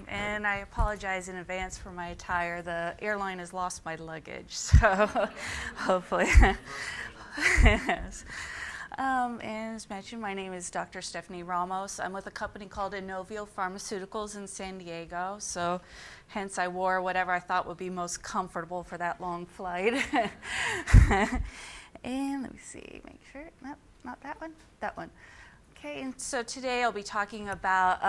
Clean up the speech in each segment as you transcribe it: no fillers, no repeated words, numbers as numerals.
And I apologize in advance for my attire. The airline has lost my luggage, so hopefully. Yes. And as mentioned, my name is Dr. Stephanie Ramos. I'm with a company called Inovio Pharmaceuticals in San Diego, so hence I wore whatever I thought would be most comfortable for that long flight. And let me see, make sure, nope, not that one, that one. Okay, and so today I'll be talking about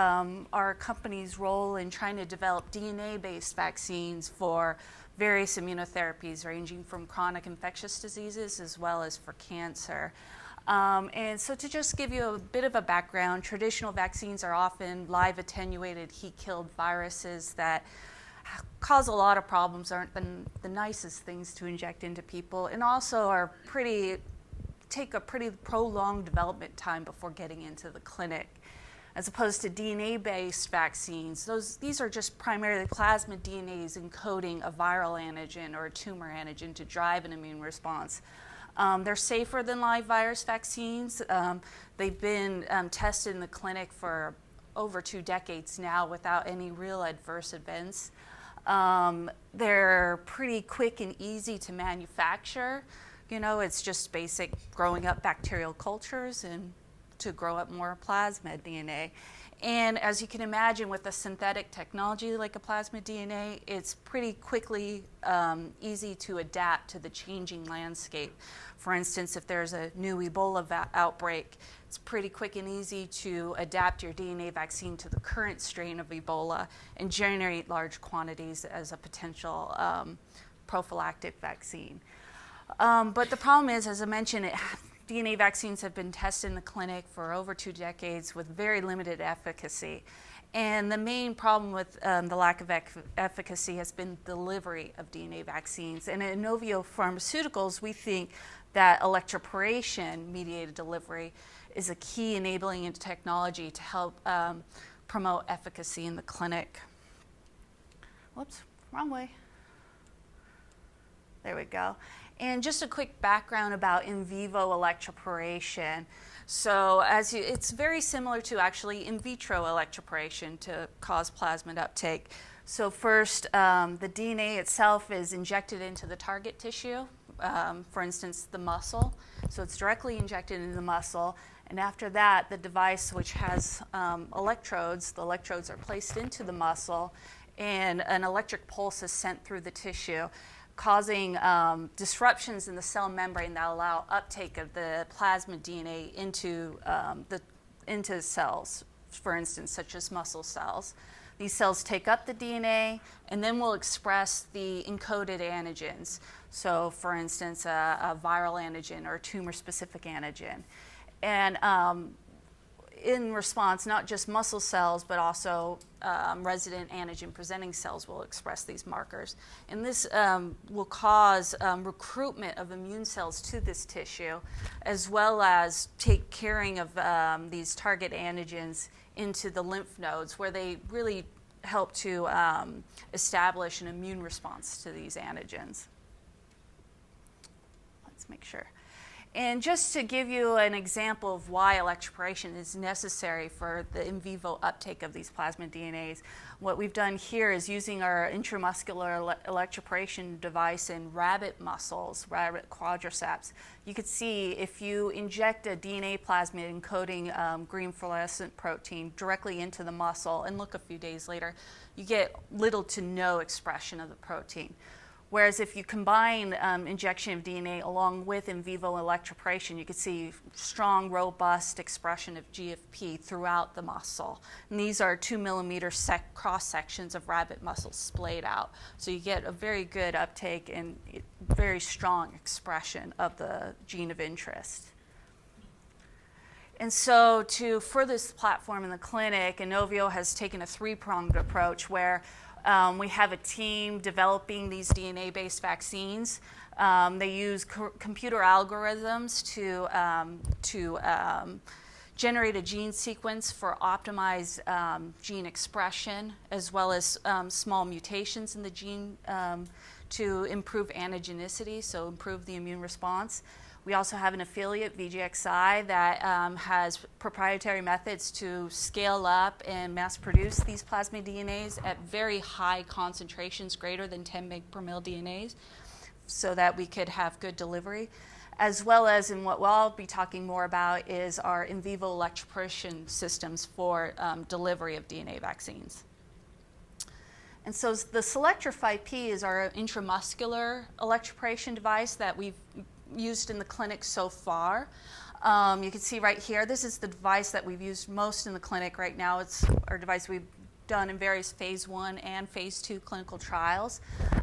our company's role in trying to develop DNA-based vaccines for various immunotherapies ranging from chronic infectious diseases as well as for cancer. And so to just give you a bit of a background, traditional vaccines are often live attenuated heat-killed viruses that cause a lot of problems, aren't the nicest things to inject into people, and also are take a pretty prolonged development time before getting into the clinic. As opposed to DNA-based vaccines, these are just primarily plasmid DNAs encoding a viral antigen or a tumor antigen to drive an immune response. They're safer than live virus vaccines. They've been tested in the clinic for over 2 decades now without any real adverse events. They're pretty quick and easy to manufacture. You know, it's just basic growing up bacterial cultures and to grow up more plasmid DNA. And as you can imagine, with a synthetic technology like a plasmid DNA, it's pretty quickly easy to adapt to the changing landscape. For instance, if there's a new Ebola outbreak, it's pretty quick and easy to adapt your DNA vaccine to the current strain of Ebola and generate large quantities as a potential prophylactic vaccine. But the problem is, as I mentioned, DNA vaccines have been tested in the clinic for over 2 decades with very limited efficacy. And the main problem with the lack of efficacy has been delivery of DNA vaccines. And at Inovio Pharmaceuticals, we think that electroporation-mediated delivery is a key enabling technology to help promote efficacy in the clinic. Whoops, wrong way. There we go. And just a quick background about in vivo electroporation. So it's very similar to actually in vitro electroporation to cause plasmid uptake. So first, the DNA itself is injected into the target tissue, for instance, the muscle. So it's directly injected into the muscle. And after that, the device, which has electrodes, the electrodes are placed into the muscle, and an electric pulse is sent through the tissue, causing disruptions in the cell membrane that allow uptake of the plasmid DNA into cells, for instance, such as muscle cells. These cells take up the DNA and then will express the encoded antigens. So, for instance, a viral antigen or a tumor-specific antigen. And in response, not just muscle cells, but also resident antigen-presenting cells will express these markers. And this will cause recruitment of immune cells to this tissue, as well as carrying of these target antigens into the lymph nodes, where they really help to establish an immune response to these antigens. Let's make sure. And just to give you an example of why electroporation is necessary for the in vivo uptake of these plasmid DNAs, what we've done here is using our intramuscular electroporation device in rabbit muscles, rabbit quadriceps. You could see if you inject a DNA plasmid encoding green fluorescent protein directly into the muscle and look a few days later, you get little to no expression of the protein. Whereas if you combine injection of DNA along with in vivo electroporation, you can see strong, robust expression of GFP throughout the muscle. And these are 2 millimeter cross sections of rabbit muscle splayed out. So you get a very good uptake and very strong expression of the gene of interest. And so to further this platform in the clinic, Inovio has taken a 3-pronged approach where we have a team developing these DNA-based vaccines. They use computer algorithms to generate a gene sequence for optimized gene expression, as well as small mutations in the gene to improve antigenicity, so improve the immune response. We also have an affiliate, VGXI, that has proprietary methods to scale up and mass produce these plasmid DNAs at very high concentrations, greater than 10 mg per mil DNAs, so that we could have good delivery. As well as, and what I'll be talking more about, is our in vivo electroporation systems for delivery of DNA vaccines. And so the Selectra 5P is our intramuscular electroporation device that we've used in the clinic so far. You can see right here, this is the device that we've used most in the clinic right now. It's our device we've done in various phase 1 and phase 2 clinical trials.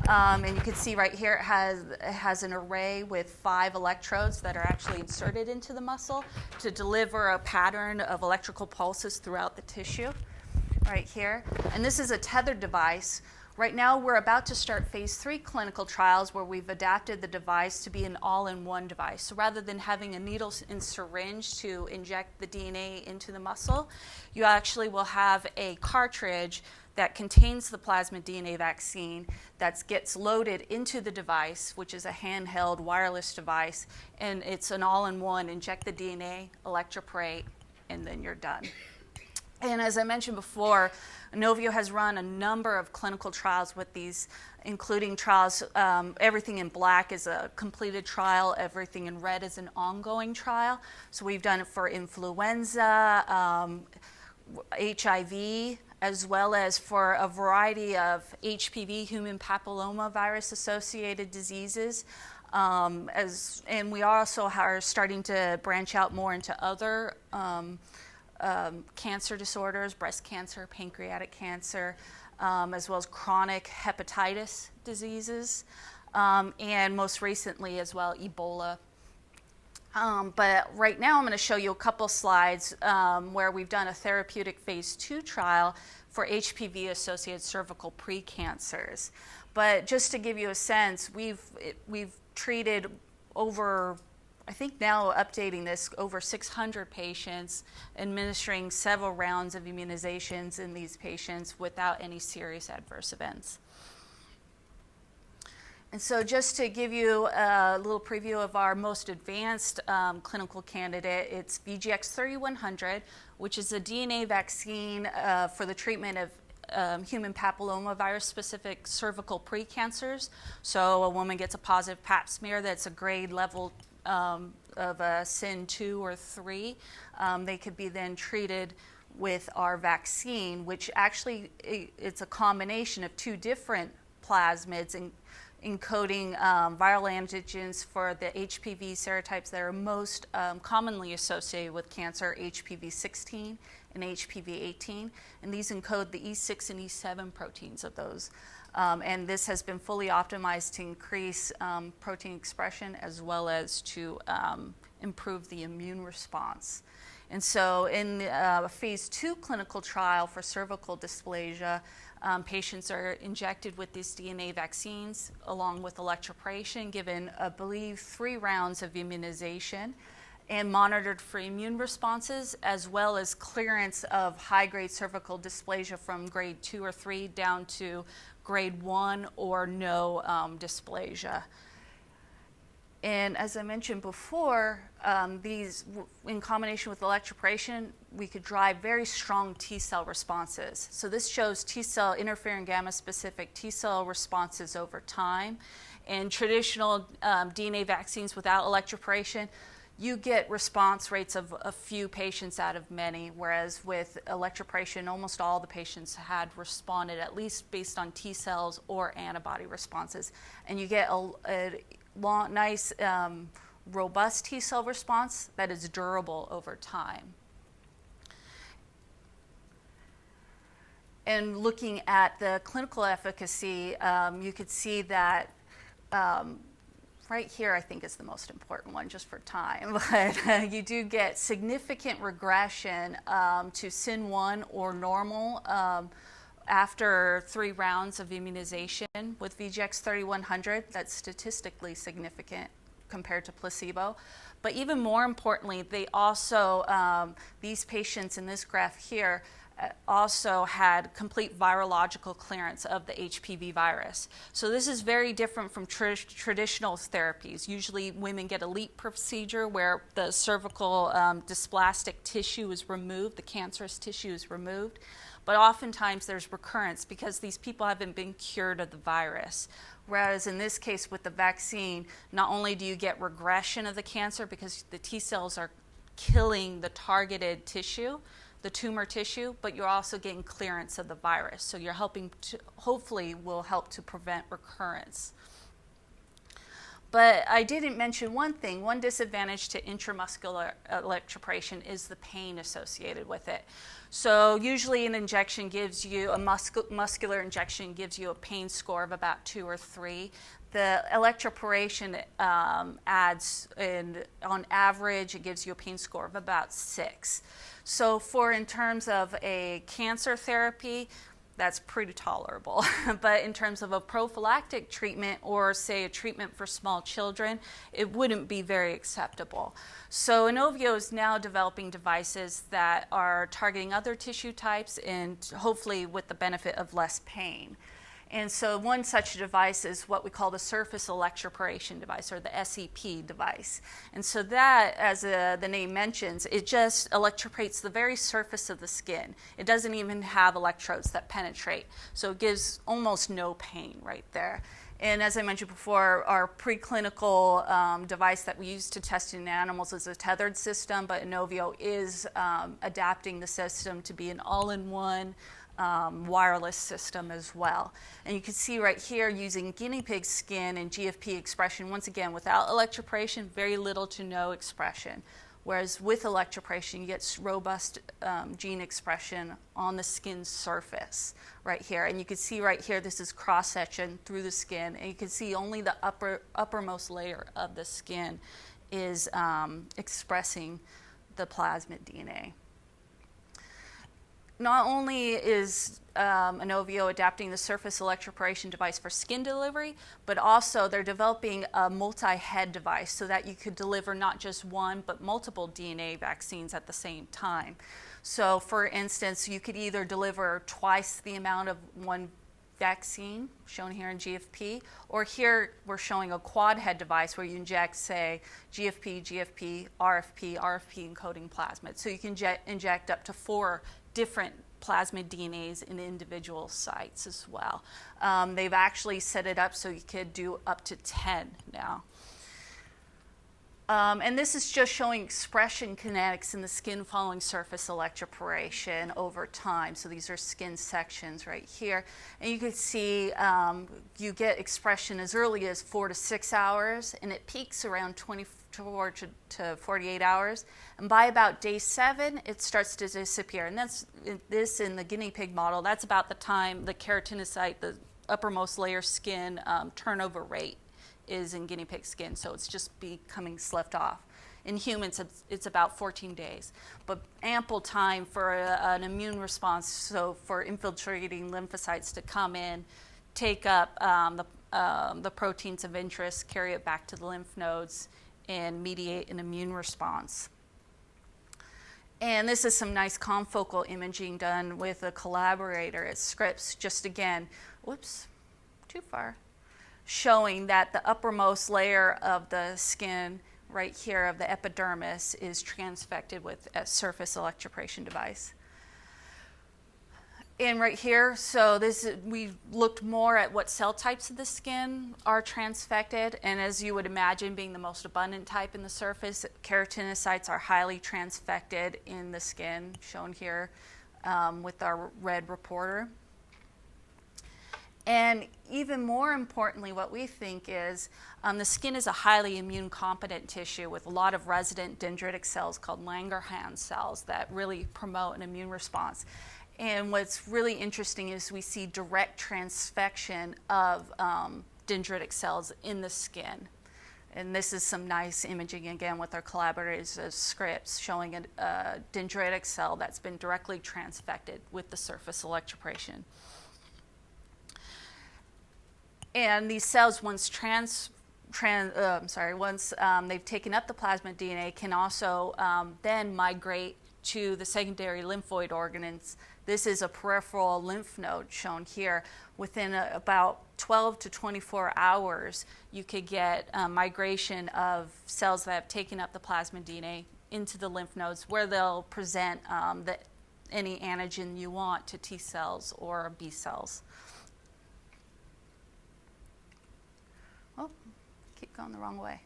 And you can see right here it has an array with 5 electrodes that are actually inserted into the muscle to deliver a pattern of electrical pulses throughout the tissue right here. And this is a tethered device. Right now, we're about to start phase 3 clinical trials where we've adapted the device to be an all-in-one device. So rather than having a needle and syringe to inject the DNA into the muscle, you actually will have a cartridge that contains the plasmid DNA vaccine that gets loaded into the device, which is a handheld wireless device, and it's an all-in-one, inject the DNA, electroporate, and then you're done. And as I mentioned before, Inovio has run a number of clinical trials with these, including trials, everything in black is a completed trial, everything in red is an ongoing trial. So we've done it for influenza, HIV, as well as for a variety of HPV, human papillomavirus associated diseases. And we also are starting to branch out more into other cancer disorders, breast cancer, pancreatic cancer, as well as chronic hepatitis diseases, and most recently as well, Ebola. But right now I'm going to show you a couple slides where we've done a therapeutic phase 2 trial for HPV-associated cervical precancers. But just to give you a sense, we've treated over, I think now updating this, over 600 patients, administering several rounds of immunizations in these patients without any serious adverse events. And so just to give you a little preview of our most advanced clinical candidate, it's VGX-3100, which is a DNA vaccine for the treatment of human papillomavirus-specific cervical precancers. So a woman gets a positive pap smear that's a grade level of a SIN 2 or 3, they could be then treated with our vaccine, which actually it's a combination of 2 different plasmids encoding viral antigens for the HPV serotypes that are most commonly associated with cancer, HPV 16 and HPV 18, and these encode the E6 and E7 proteins of those. And this has been fully optimized to increase protein expression as well as to improve the immune response. And so in a phase 2 clinical trial for cervical dysplasia, patients are injected with these DNA vaccines along with electroporation, given, I believe, 3 rounds of immunization, and monitored for immune responses, as well as clearance of high-grade cervical dysplasia from grade 2 or 3 down to grade 1 or no dysplasia. And as I mentioned before, these, in combination with electroporation, we could drive very strong T-cell responses. So this shows T-cell interferon gamma specific T-cell responses over time. And traditional DNA vaccines without electroporation, you get response rates of a few patients out of many, whereas with electroporation, almost all the patients had responded, at least based on T cells or antibody responses. And you get a long, nice, robust T cell response that is durable over time. And looking at the clinical efficacy, you could see that right here, I think, is the most important one, just for time. But you do get significant regression to SIN 1 or normal after 3 rounds of immunization with VGX-3100. That's statistically significant compared to placebo. But even more importantly, they also, these patients in this graph here, also had complete virological clearance of the HPV virus. So this is very different from traditional therapies. Usually women get a LEEP procedure where the cervical dysplastic tissue is removed, the cancerous tissue is removed, but oftentimes there's recurrence because these people haven't been cured of the virus. Whereas in this case with the vaccine, not only do you get regression of the cancer because the T cells are killing the targeted tissue, the tumor tissue, but you're also getting clearance of the virus. So you're helping to, hopefully will help to prevent recurrence. But I didn't mention one thing. One disadvantage to intramuscular electroporation is the pain associated with it. So usually an injection gives you, a muscular injection gives you a pain score of about 2 or 3. The electroporation adds, on average, it gives you a pain score of about 6. So in terms of a cancer therapy, that's pretty tolerable. But in terms of a prophylactic treatment or say a treatment for small children, it wouldn't be very acceptable. So Inovio is now developing devices that are targeting other tissue types and hopefully with the benefit of less pain. And so one such device is what we call the surface electroporation device, or the SEP device. And so that, as the name mentions, it just electroporates the very surface of the skin. It doesn't even have electrodes that penetrate. So it gives almost no pain right there. And as I mentioned before, our preclinical device that we use to test in animals is a tethered system, but Inovio is adapting the system to be an all-in-one wireless system as well. And you can see right here using guinea pig skin and GFP expression, once again, without electroporation, very little to no expression. Whereas with electroporation, you get robust gene expression on the skin surface right here. And you can see right here, this is cross-section through the skin. And you can see only the uppermost layer of the skin is expressing the plasmid DNA. Not only is Inovio adapting the surface electroporation device for skin delivery, but also they're developing a multi-head device so that you could deliver not just one, but multiple DNA vaccines at the same time. So for instance, you could either deliver twice the amount of one vaccine, shown here in GFP, or here we're showing a quad head device where you inject, say, GFP, GFP, RFP, RFP encoding plasmid. So you can inject up to 4 different plasmid DNAs in individual sites as well. They've actually set it up so you could do up to 10 now. And this is just showing expression kinetics in the skin following surface electroporation over time. So these are skin sections right here. And you can see you get expression as early as 4 to 6 hours, and it peaks around 24 to 48 hours. And by about day 7, it starts to disappear. And that's this in the guinea pig model. That's about the time the keratinocyte, the uppermost layer skin turnover rate is in guinea pig skin. So it's just becoming sloughed off. In humans, it's about 14 days, but ample time for an immune response. So for infiltrating lymphocytes to come in, take up the proteins of interest, carry it back to the lymph nodes, and mediate an immune response. And this is some nice confocal imaging done with a collaborator at Scripps, just again, whoops, too far, showing that the uppermost layer of the skin right here of the epidermis is transfected with a surface electroporation device. And right here, so we looked more at what cell types of the skin are transfected, and as you would imagine, being the most abundant type in the surface, keratinocytes are highly transfected in the skin, shown here with our red reporter. And even more importantly, what we think is the skin is a highly immune competent tissue with a lot of resident dendritic cells called Langerhans cells that really promote an immune response. And what's really interesting is we see direct transfection of dendritic cells in the skin. And this is some nice imaging again with our collaborators at Scripps showing a dendritic cell that's been directly transfected with the surface electroporation. And these cells, once once they've taken up the plasmid DNA, can also then migrate to the secondary lymphoid organs. This is a peripheral lymph node shown here. Within about 12 to 24 hours, you could get migration of cells that have taken up the plasmid DNA into the lymph nodes, where they'll present any antigen you want to T cells or B cells. Oh, keep going the wrong way.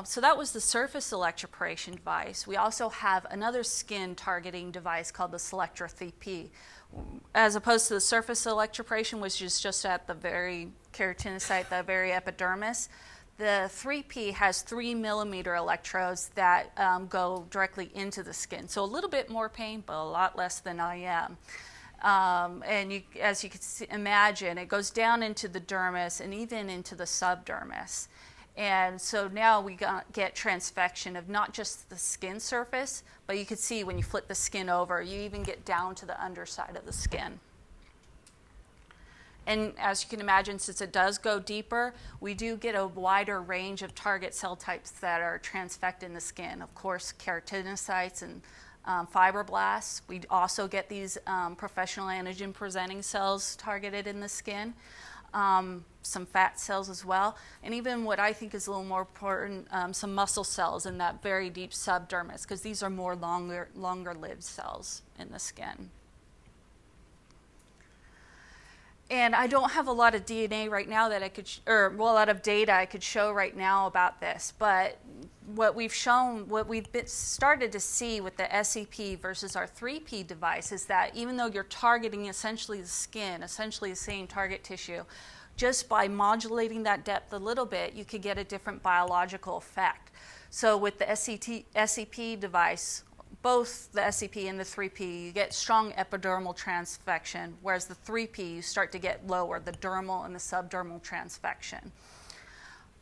So that was the surface electroporation device. We also have another skin targeting device called the Selectra 3P. As opposed to the surface electroporation, which is just at the very keratinocyte, the very epidermis, the 3P has 3 millimeter electrodes that go directly into the skin. So a little bit more pain, but a lot less than IM. And as you can imagine, it goes down into the dermis and even into the subdermis. And so now we get transfection of not just the skin surface, but you can see when you flip the skin over, you even get down to the underside of the skin. And as you can imagine, since it does go deeper, we do get a wider range of target cell types that are transfected in the skin. Of course, keratinocytes and fibroblasts. We also get these professional antigen presenting cells targeted in the skin. Some fat cells as well, and even what I think is a little more important, some muscle cells in that very deep subdermis, because these are more longer-lived cells in the skin. And I don't have a lot of DNA right now that I could, a lot of data I could show right now about this, but what we've shown, what we've started to see with the SEP versus our 3P device is that even though you're targeting essentially the skin, essentially the same target tissue, just by modulating that depth a little bit, you could get a different biological effect. So with the SEP device, both the SEP and the 3P, you get strong epidermal transfection, whereas the 3P, you start to get lower, the dermal and the subdermal transfection.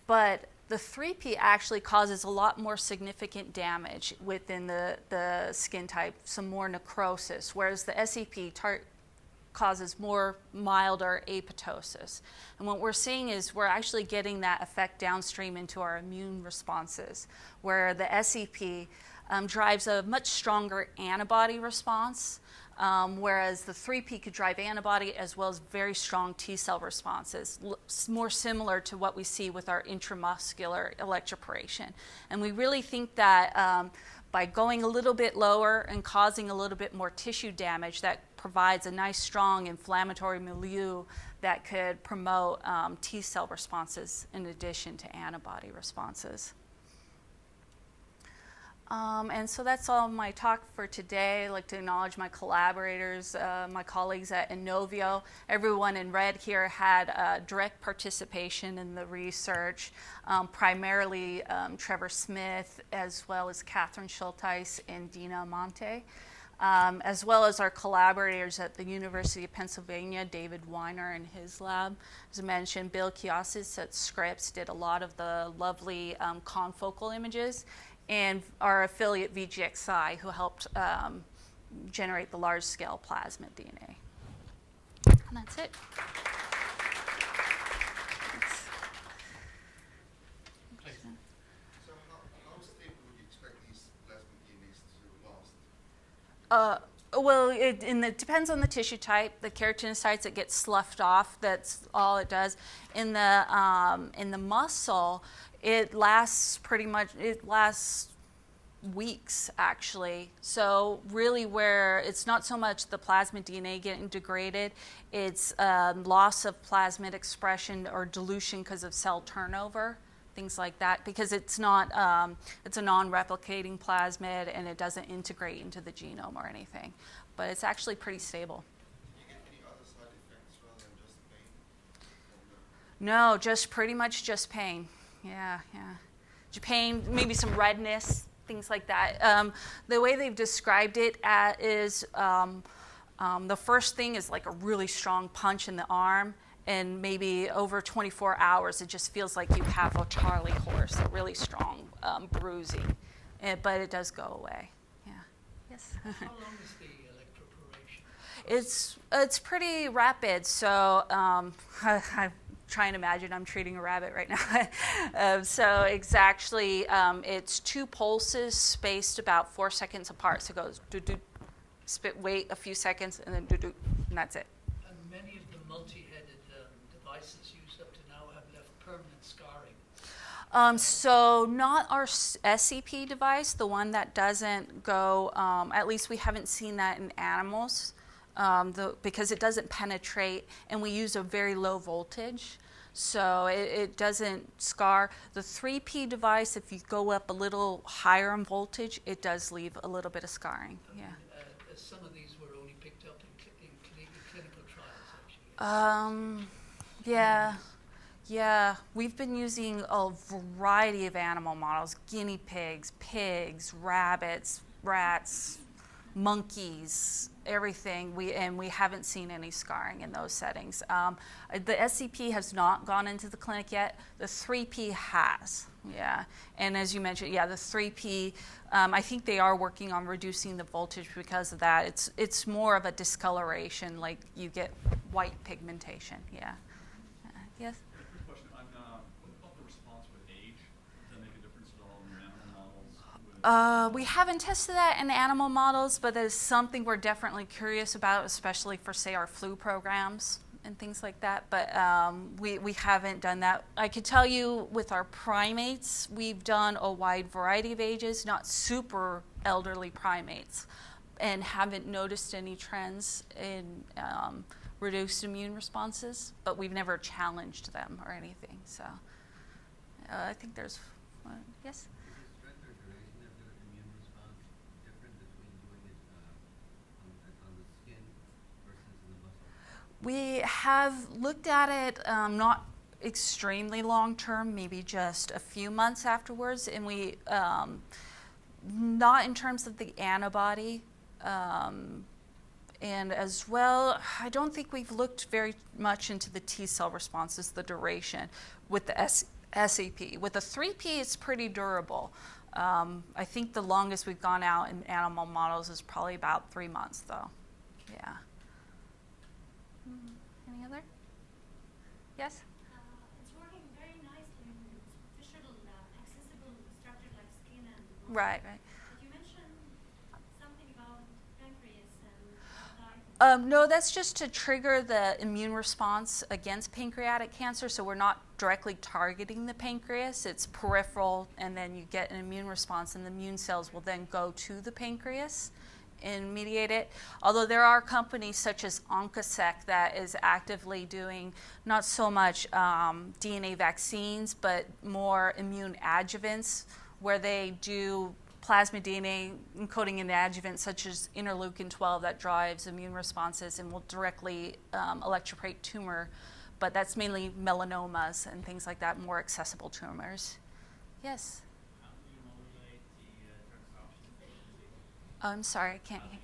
But the 3P actually causes a lot more significant damage within the skin type, some more necrosis, whereas the SEP causes more milder apoptosis. And what we're seeing is we're actually getting that effect downstream into our immune responses, where the SEP drives a much stronger antibody response, whereas the 3P could drive antibody as well as very strong T cell responses, more similar to what we see with our intramuscular electroporation. And we really think that by going a little bit lower and causing a little bit more tissue damage, that provides a nice strong inflammatory milieu that could promote T cell responses in addition to antibody responses. And so that's all my talk for today. I'd like to acknowledge my collaborators, my colleagues at Inovio. Everyone in red here had direct participation in the research, primarily Trevor Smith, as well as Catherine Schulteis and Dina Amante, as well as our collaborators at the University of Pennsylvania, David Weiner and his lab. As I mentioned, Bill Kiasis at Scripps did a lot of the lovely confocal images, and our affiliate VGXI, who helped generate the large-scale plasmid DNA. And that's it. Thanks. So how stable would you expect these plasmid DNAs to last? Well, it depends on the tissue type. The keratinocytes, it gets sloughed off. That's all it does. In the muscle, it lasts weeks, actually. So really where it's not so much the plasmid DNA getting degraded, it's loss of plasmid expression or dilution because of cell turnover, things like that, because it's not, it's a non-replicating plasmid and it doesn't integrate into the genome or anything. But it's actually pretty stable. Do you get any other side effects rather than just pain? No, just pretty much just pain. Yeah. Pain, maybe some redness, things like that. The way they've described it is the first thing is like a really strong punch in the arm, and maybe over 24 hours, it just feels like you have a Charlie horse, a really strong bruising, but it does go away. Yeah. Yes. How long is the electroporation? It's pretty rapid. So try and imagine I'm treating a rabbit right now. So it's actually, it's 2 pulses spaced about 4 seconds apart. So it goes do-do, wait a few seconds, and then do-do, and that's it. And many of the multi-headed devices used up to now have left permanent scarring. So not our SCP device, the one that doesn't go, at least we haven't seen that in animals, because it doesn't penetrate, and we use a very low voltage, so it doesn't scar. The 3P device, if you go up a little higher in voltage, it does leave a little bit of scarring. Yeah. Some of these were only picked up in clinical trials, actually. Yeah, we've been using a variety of animal models: guinea pigs, pigs, rabbits, rats, monkeys, everything. We haven't seen any scarring in those settings. The SCP has not gone into the clinic yet. The 3P has, yeah. And as you mentioned, yeah, the 3P, I think they are working on reducing the voltage because of that. It's more of a discoloration, like you get white pigmentation, yeah. Yes? We haven't tested that in animal models, but that is something we're definitely curious about, especially for, say, our flu programs and things like that. But we haven't done that. I could tell you with our primates, we've done a wide variety of ages, not super elderly primates, and haven't noticed any trends in reduced immune responses, but we've never challenged them or anything. So I think there's one. Yes? We have looked at it, not extremely long term, maybe just a few months afterwards, and we, not in terms of the antibody, and as well, I don't think we've looked very much into the T cell responses, the duration, with the SCP. With the 3P, it's pretty durable. I think the longest we've gone out in animal models is probably about 3 months, though. Yeah. Any other? Yes? It's working very nicely in visual, accessible structures like skin and muscle. Right. But you mentioned something about pancreas and No, that's just to trigger the immune response against pancreatic cancer. So we're not directly targeting the pancreas. It's peripheral, and then you get an immune response, and the immune cells will then go to the pancreas and mediate it. Although there are companies such as Oncosec that is actively doing not so much DNA vaccines, but more immune adjuvants, where they do plasmid DNA encoding an adjuvant such as interleukin-12 that drives immune responses and will directly electroporate tumor. But that's mainly melanomas and things like that, more accessible tumors. Yes? How do you modulate the transduction efficiency? I'm sorry, I can't hear.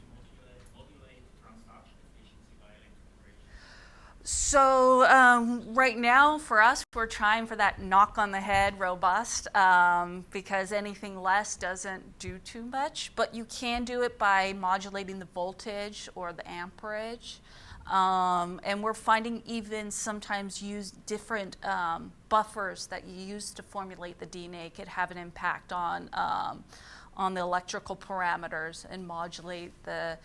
Modulate transduction efficiency by electroporation? So right now, for us, we're trying for that knock on the head robust, because anything less doesn't do too much. But you can do it by modulating the voltage or the amperage. And we're finding even sometimes use different buffers that you use to formulate the DNA could have an impact on the electrical parameters and modulate the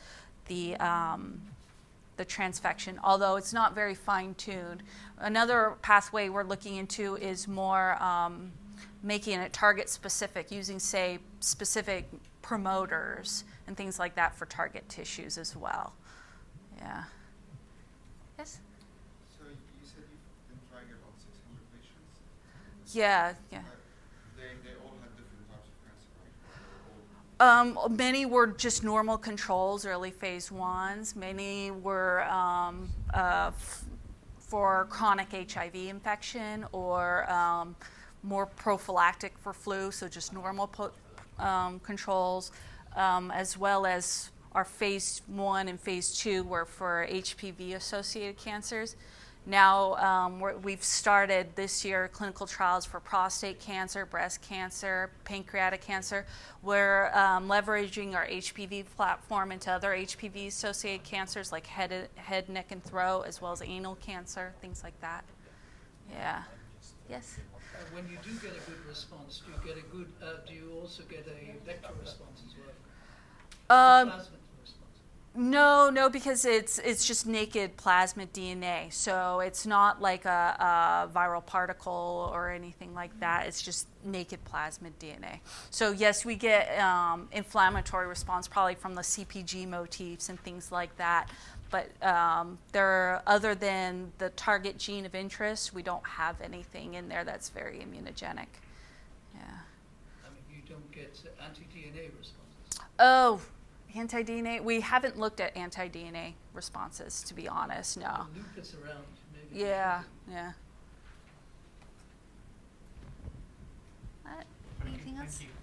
transfection, although it's not very fine-tuned. Another pathway we're looking into is more making it target-specific, using, say, specific promoters and things like that for target tissues as well. Yeah. Yes? So you said you've been trying about 600 patients? Yeah. They all had different types of cancer, right? Many were just normal controls, early phase ones. Many were for chronic HIV infection or more prophylactic for flu, so just normal controls, as well as our phase 1 and phase 2 were for HPV-associated cancers. Now we've started this year clinical trials for prostate cancer, breast cancer, pancreatic cancer. We're leveraging our HPV platform into other HPV-associated cancers like head, neck, and throat, as well as anal cancer, things like that. Yeah. Yes. When you do get a good response, do you get a good? Do you also get a vector response as well? Um, Plasmid response. No, because it's just naked plasmid DNA. So it's not like a viral particle or anything like that. It's just naked plasmid DNA. So yes, we get inflammatory response probably from the CPG motifs and things like that. But other than the target gene of interest, we don't have anything in there that's very immunogenic. Yeah. I mean, you don't get anti-DNA responses. Oh, anti-DNA? We haven't looked at anti-DNA responses, to be honest, no. The lupus around, maybe. Yeah, yeah. Anything else? Thank you.